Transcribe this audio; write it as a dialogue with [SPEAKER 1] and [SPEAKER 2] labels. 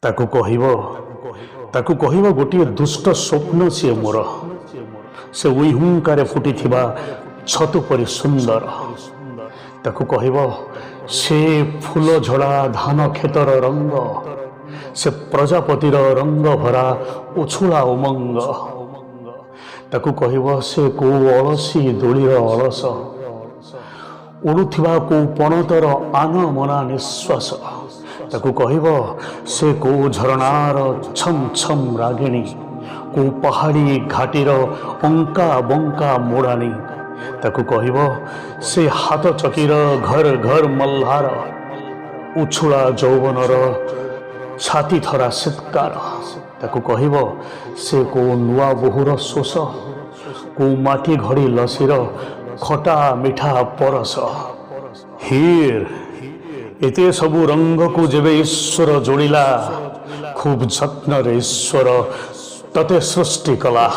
[SPEAKER 1] ତାକୁ କହିବ ଗୋଟିଏ ଦୁଷ୍ଟ ସ୍ୱପ୍ନ ସିଏ ମୋର। ସେ ଉଇହୁଙ୍କାରେ ଫୁଟିଥିବା ଛତୁ ପରି ସୁନ୍ଦର। ତାକୁ କହିବ ସେ ଫୁଲ ଝଡ଼ା ଧାନ କ୍ଷେତର ରଙ୍ଗ, ସେ ପ୍ରଜାପତିର ରଙ୍ଗ ଭରା ଉଛୁଳା ଉମଙ୍ଗ। ତାକୁ କହିବ ସେ କୋଉ ଅଳସୀ ଦୋଳିର ଅଳସ, ଉଡ଼ୁଥିବା କୋଉ ପଣତର ଆନମନା ନିଶ୍ୱାସ। ତାକୁ କହିବ ସେ କୋଉ ଝରଣାର ଛମ୍ ଛମ୍ ରାଗିଣୀ, କୋଉ ପାହାଡ଼ି ଘାଟିର ଅଙ୍କା ବଙ୍କା ମୋଡ଼ାଣୀ। ତାକୁ କହିବ ସେ ହାତ ଚକିର ଘର ଘର ମଲ୍ହାର, ଉଛୁଳା ଯୌବନର ଛାତି ଥରା ସିତ୍କାର। ତାକୁ କହିବ ସେ କୋଉ ନୂଆ ବୋହୂର ଶୋଷ, କୋଉ ମାଟି ଘଡ଼ି ଲସିର ଖଟା ମିଠା ପରସ। ହିର୍ ଏତେ ସବୁ ରଙ୍ଗକୁ ଯେବେ ଈଶ୍ୱର ଯୋଡ଼ିଲା, ଖୁବ୍ ଯତ୍ନରେ ଈଶ୍ୱର ତତେ ସୃଷ୍ଟି କଲା।